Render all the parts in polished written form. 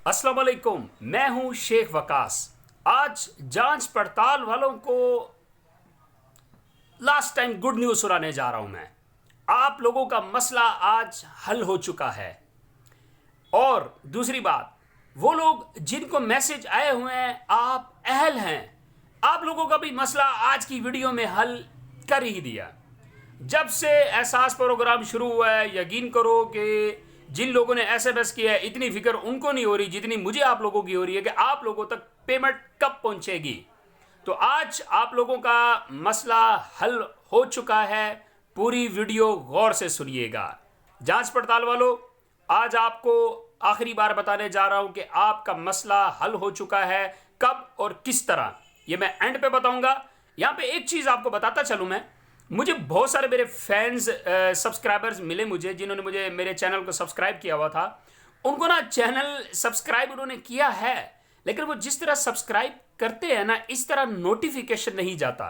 अस्सलाम वालेकुम, मैं हूं शेख वकास। आज जांच पड़ताल वालों को लास्ट टाइम गुड न्यूज़ सुनाने जा रहा हूं मैं। आप लोगों का मसला आज हल हो चुका है। और दूसरी बात, वो लोग जिनको मैसेज आए हुए हैं आप अहल हैं, आप लोगों का भी मसला आज की वीडियो में हल कर ही दिया। जब से एहसास प्रोग्राम शुरू हुआ है, यकीन करो कि जिन लोगों ने एसएमएस किया है इतनी फिक्र उनको नहीं हो रही जितनी मुझे आप लोगों की हो रही है कि आप लोगों तक पेमेंट कब पहुंचेगी। तो आज आप लोगों का मसला हल हो चुका है। पूरी वीडियो गौर से सुनिएगा। जांच पड़ताल वालों, आज आपको आखिरी बार बताने जा रहा हूं कि आपका मसला हल हो चुका है, कब और किस तरह, ये मैं एंड पे बताऊंगा। यहां पे एक चीज आपको बताता चलूं मैं, मुझे बहुत सारे मेरे फैंस सब्सक्राइबर्स मिले मुझे, जिन्होंने मुझे मेरे चैनल को सब्सक्राइब किया हुआ था। उनको ना चैनल सब्सक्राइब उन्होंने किया है, लेकिन वो जिस तरह सब्सक्राइब करते हैं ना, इस तरह नोटिफिकेशन नहीं जाता।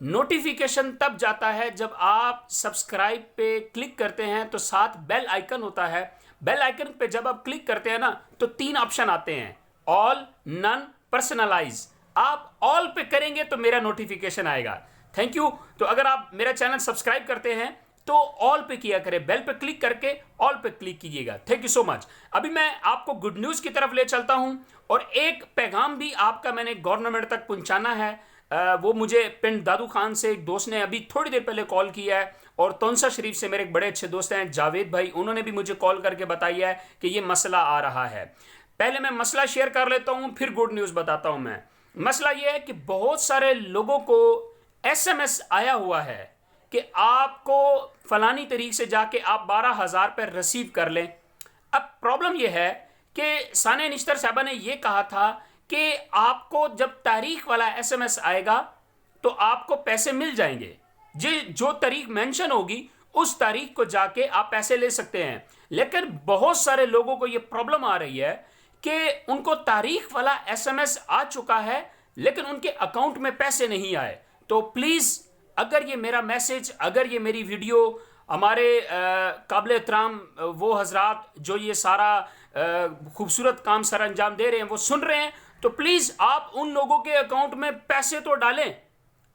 नोटिफिकेशन तब जाता है जब आप सब्सक्राइब पे क्लिक करते हैं तो साथ बेल आइकन होता है। बेल आइकन पे जब आप क्लिक करते हैं ना तो 3 ऑप्शन आते हैं, ऑल, नन, पर्सनलाइज। आप ऑल पे करेंगे तो मेरा नोटिफिकेशन आएगा। Thank you. तो अगर आप मेरा चैनल सब्सक्राइब करते हैं तो ऑल पे किया करें, बेल पे क्लिक करके ऑल पे क्लिक कीजिएगा। Thank you so much. अभी मैं आपको गुड न्यूज़ की तरफ ले चलता हूं और एक पैगाम भी आपका मैंने गवर्नमेंट तक पहुंचाना है। वो मुझे पिंड दादू खान से एक दोस्त ने अभी थोड़ी देर पहले कॉल किया है, और तौंसा शरीफ से मेरे एक बड़े अच्छे दोस्त हैं जावेद भाई, उन्होंने भी मुझे कॉल करके बताया है कि ये मसला आ रहा है। पहले मैं मसला शेयर कर लेता हूं, फिर गुड न्यूज़ बताता हूं मैं। मसला ये है कि बहुत सारे लोगों को एसएमएस आया हुआ है कि आपको फलानी तरीक से जाके आप 12,000 रुपये रिसीव कर लें। अब प्रॉब्लम यह है कि सानिया निश्तर साहबा ने यह कहा था कि आपको जब तारीख वाला एसएमएस आएगा तो आपको पैसे मिल जाएंगे। जो तारीख मेंशन होगी उस तारीख को जाके आप पैसे ले सकते हैं। लेकिन बहुत सारे लोगों को यह प्रॉब्लम आ रही है कि उनको तारीख वाला एसएमएस आ चुका है लेकिन उनके अकाउंट में पैसे नहीं आए। तो प्लीज़, अगर ये मेरा मैसेज, अगर ये मेरी वीडियो हमारे काबिल एहतराम वो हजरात जो ये सारा खूबसूरत काम सर अंजाम दे रहे हैं वो सुन रहे हैं, तो प्लीज़ आप उन लोगों के अकाउंट में पैसे तो डालें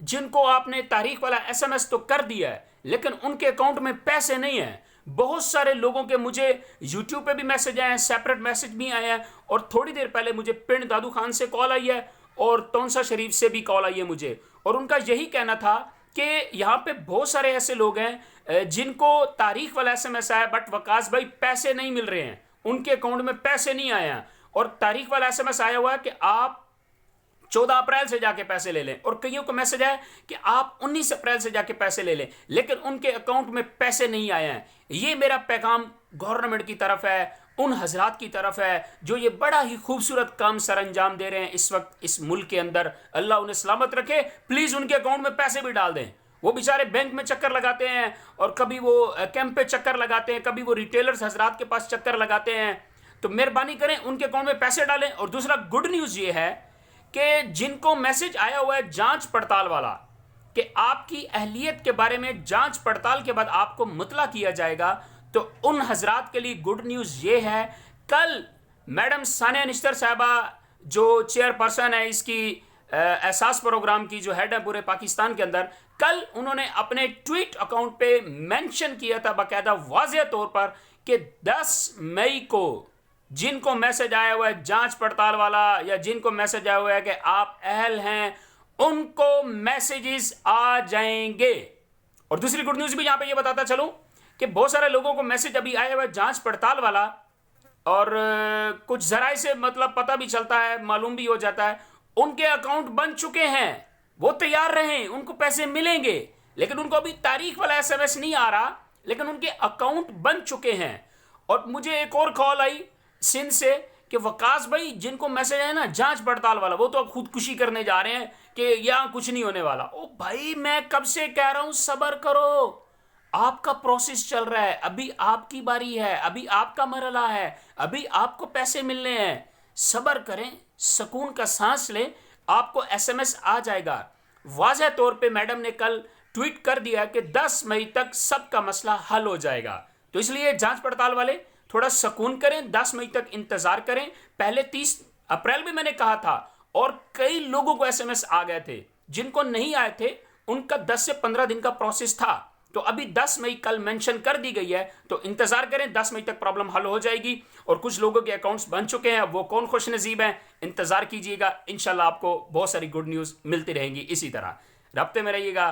जिनको आपने तारीख वाला एसएमएस तो कर दिया है लेकिन उनके अकाउंट में पैसे नहीं है। बहुत सारे लोगों के मुझे यूट्यूब पे भी मैसेज आए हैं, सेपरेट मैसेज भी आए हैं, और थोड़ी देर पहले मुझे पिंड दादू खान से कॉल आई है और तौंसा शरीफ से भी कॉल आई है मुझे, और उनका यही कहना था कि यहाँ पे बहुत सारे ऐसे लोग हैं जिनको तारीख वाला एसएमएस आया बट वकास भाई पैसे नहीं मिल रहे हैं, उनके अकाउंट में पैसे नहीं आए हैं। और तारीख वाला एसएमएस आया हुआ है कि आप 14 अप्रैल से जाके पैसे ले लें, और कईयों को मैसेज आया कि आप 19 अप्रैल से जाके पैसे ले लें, लेकिन उनके अकाउंट में पैसे नहीं आए हैं। ये मेरा पैगाम गवर्नमेंट की तरफ है, उन हजरात की तरफ है जो ये बड़ा ही खूबसूरत काम सर अंजाम दे रहे हैं इस वक्त इस मुल्क के अंदर। अल्लाह उन्हें सलामत रखे। प्लीज़ उनके अकाउंट में पैसे भी डाल दें। वो बेचारे बैंक में चक्कर लगाते हैं और कभी वो कैंप पे चक्कर लगाते हैं, कभी वो रिटेलर्स हजरात के पास चक्कर लगाते हैं। तो मेहरबानी करें उनके अकाउंट में पैसे डालें। और दूसरा गुड न्यूज़ ये है कि जिनको मैसेज आया हुआ है जांच पड़ताल वाला कि आपकी अहलियत के बारे में जांच पड़ताल के बाद आपको मुतला किया जाएगा, तो उन हजरात के लिए गुड न्यूज़ ये है, कल मैडम सानिया निश्तर साहबा जो चेयरपर्सन है इसकी एहसास प्रोग्राम की, जो हेड है पूरे पाकिस्तान के अंदर, कल उन्होंने अपने ट्वीट अकाउंट पे मेंशन किया था बाकायदा वाज़ेह तौर पर कि 10 मई को जिनको मैसेज आया हुआ है जांच पड़ताल वाला, या जिनको मैसेज आया हुआ है कि आप अहल हैं, उनको मैसेजेस आ जाएंगे। और दूसरी गुड न्यूज़ भी यहां पे ये बताता चलूं कि बहुत सारे लोगों को मैसेज अभी आया हुआ है जांच पड़ताल वाला, और कुछ जराए से मतलब पता भी चलता है, मालूम भी हो जाता है, उनके अकाउंट बन चुके हैं। वो तैयार रहें, उनको पैसे मिलेंगे, लेकिन उनको अभी तारीख वाला एसएमएस नहीं आ रहा, लेकिन उनके अकाउंट बन चुके हैं। और मुझे एक और कॉल आई सिंध से कि वकास भाई जिनको मैसेज है ना जांच पड़ताल वाला, वो तो अब खुदकुशी करने जा रहे हैं कि यहाँ कुछ नहीं होने वाला। ओ भाई, मैं कब से कह रहा हूं सब्र करो, आपका प्रोसेस चल रहा है, अभी आपकी बारी है, अभी आपका मरहला है, अभी आपको पैसे मिलने हैं। सब्र करें, सुकून का सांस लें, आपको एसएमएस आ जाएगा। वाज़ेह तौर पे मैडम ने कल ट्वीट कर दिया कि 10 मई तक सबका मसला हल हो जाएगा। तो इसलिए जांच पड़ताल वाले थोड़ा सुकून करें, 10 मई तक इंतजार करें। पहले 30 अप्रैल भी मैंने कहा था और कई लोगों को एसएमएस आ गए थे, जिनको नहीं आए थे उनका 10 से 15 दिन का प्रोसेस था। तो अभी 10 मई कल मेंशन कर दी गई है, तो इंतजार करें, 10 मई तक प्रॉब्लम हल हो जाएगी। और कुछ लोगों के अकाउंट्स बन चुके हैं, वो कौन खुश नसीब हैं, इंतजार कीजिएगा। इंशाल्लाह आपको बहुत सारी गुड न्यूज़ मिलती रहेंगी। इसी तरह रब्ते में रहिएगा,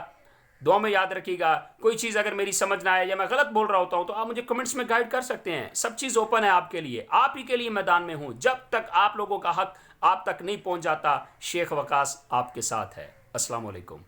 दुआ में याद रखिएगा। कोई चीज़ अगर मेरी समझ ना आए या मैं गलत बोल रहा होता हूँ तो आप मुझे कमेंट्स में गाइड कर सकते हैं। सब चीज़ ओपन है आपके लिए, आप ही के लिए मैदान में हूँ। जब तक आप लोगों का हक आप तक नहीं पहुँच जाता, शेख वकास आपके साथ है। अस्सलाम वालेकुम।